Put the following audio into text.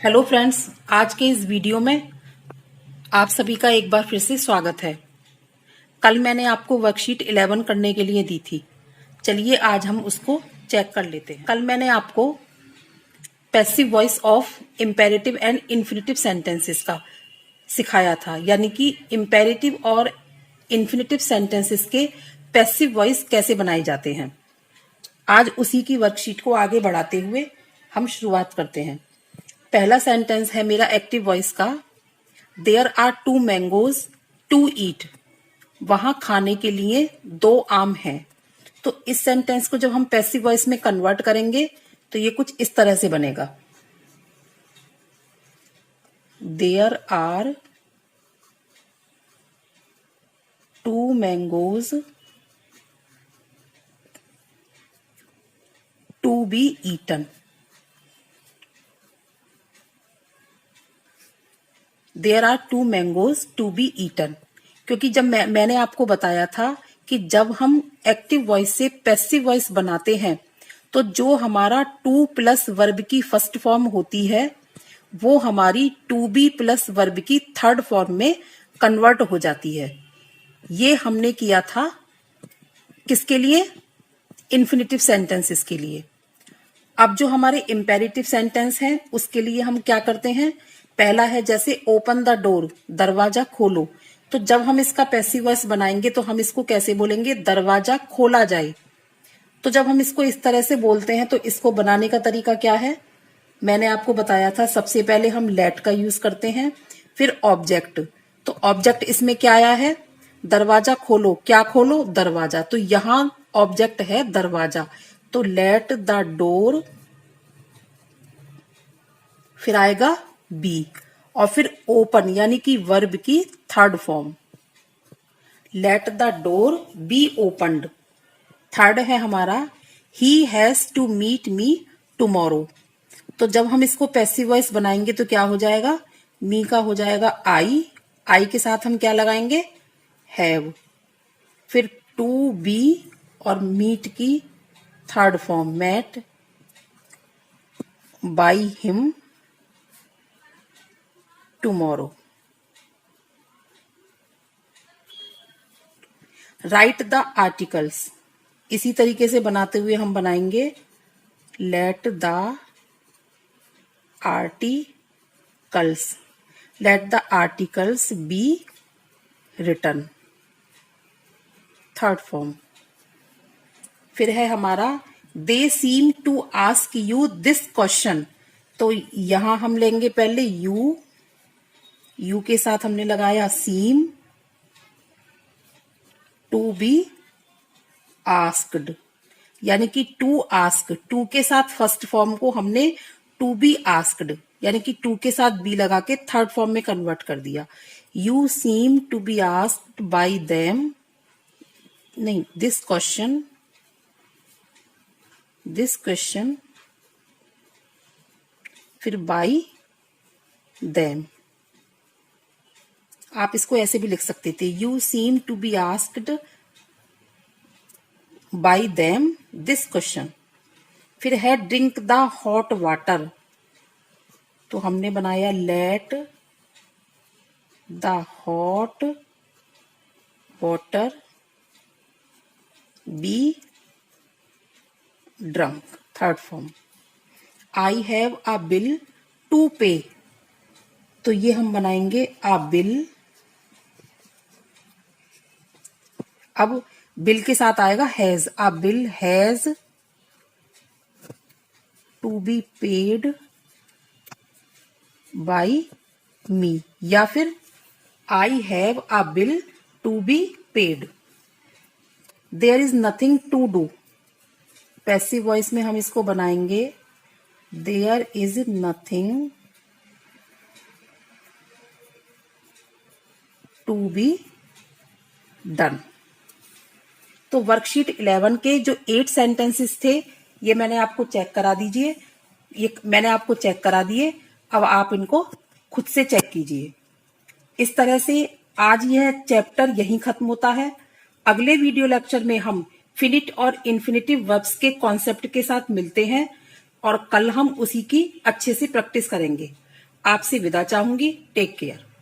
Hello friends, आज के इस वीडियो में आप सभी का एक बार फिर से स्वागत है। कल मैंने आपको वर्कशीट 11 करने के लिए दी थी। चलिए आज हम उसको चेक कर लेते हैं। कल मैंने आपको passive voice of imperative and infinitive sentences का सिखाया था, यानी कि इम्पेरेटिव और इन्फिनेटिव सेंटेंसेस के पैसिव वॉइस कैसे बनाए जाते हैं। आज उसी की वर्कशीट को आगे बढ़ाते हुए हम शुरुआत करते हैं। पहला सेंटेंस है मेरा एक्टिव वॉइस का, there are 2 mangoes to eat. वहां खाने के लिए 2 आम हैं। तो इस सेंटेंस को जब हम पैसिव वॉइस में कन्वर्ट करेंगे तो ये कुछ इस तरह से बनेगा, there are 2 mangoes to be eaten. There are 2 mangoes to be eaten, क्योंकि जब मैंने आपको बताया था कि जब हम एक्टिव वॉइस से पैसिव वॉइस बनाते हैं तो जो हमारा टू प्लस वर्ब की फर्स्ट फॉर्म होती है वो हमारी टू बी प्लस वर्ब की थर्ड फॉर्म में कन्वर्ट हो जाती है। ये हमने किया था किसके लिए? इन्फिनेटिव सेंटेंसेस के लिए। अब जो हमारे इम्पेरेटिव सेंटेंस हैं उसके लिए हम क्या करते हैं? पहला है जैसे ओपन द डोर, दरवाजा खोलो। तो जब हम इसका पैसिव वॉइस बनाएंगे तो हम इसको कैसे बोलेंगे? दरवाजा खोला जाए। तो जब हम इसको इस तरह से बोलते हैं तो इसको बनाने का तरीका क्या है? मैंने आपको बताया था, सबसे पहले हम लेट का यूज करते हैं, फिर ऑब्जेक्ट। तो ऑब्जेक्ट इसमें क्या आया है? दरवाजा खोलो। क्या खोलो? दरवाजा। तो यहां ऑब्जेक्ट है दरवाजा, तो लेट द डोर, फिर आएगा बी, और फिर ओपन यानी कि वर्ब की third form, let the door be opened. Third है हमारा ही has to meet me tomorrow. तो जब हम इसको पैसिव वॉइस बनाएंगे तो क्या हो जाएगा? मी का हो जाएगा आई, आई के साथ हम क्या लगाएंगे? हैव, फिर टू बी और मीट की third form met by him tomorrow. Write the articles, इसी तरीके से बनाते हुए हम बनाएंगे let the articles, let the articles be written, third form. फिर है हमारा they seem to ask you this question. तो यहां हम लेंगे पहले यू, यू के साथ हमने लगाया सीम, टू बी आस्क्ड, यानी कि टू आस्क, टू के साथ फर्स्ट फॉर्म को हमने टू बी आस्क्ड यानी कि टू के साथ बी लगा के थर्ड फॉर्म में कन्वर्ट कर दिया। You seem to be asked by them, नहीं, दिस क्वेश्चन, दिस क्वेश्चन, फिर बाई देम। आप इसको ऐसे भी लिख सकते थे, you seem to be asked by them this question. फिर है ड्रिंक द हॉट वाटर। तो हमने बनाया let the hot water be drunk, third form. I have a bill to pay. तो ये हम बनाएंगे अ बिल, अब बिल के साथ आएगा has, a bill has to be paid by me, या फिर I have a bill to be paid. There is nothing to do, passive voice में हम इसको बनाएंगे there is nothing to be done. तो वर्कशीट 11 के जो 8 सेंटेंसेस थे ये मैंने आपको चेक करा दीजिए, ये मैंने आपको चेक करा दिए। अब आप इनको खुद से चेक कीजिए। इस तरह से आज यह चैप्टर यहीं खत्म होता है। अगले वीडियो लेक्चर में हम फिनिट और इन्फिनेटिव वर्ब्स के कॉन्सेप्ट के साथ मिलते हैं और कल हम उसी की अच्छे से प्रैक्टिस करेंगे। आपसे विदा चाहूंगी। Take care.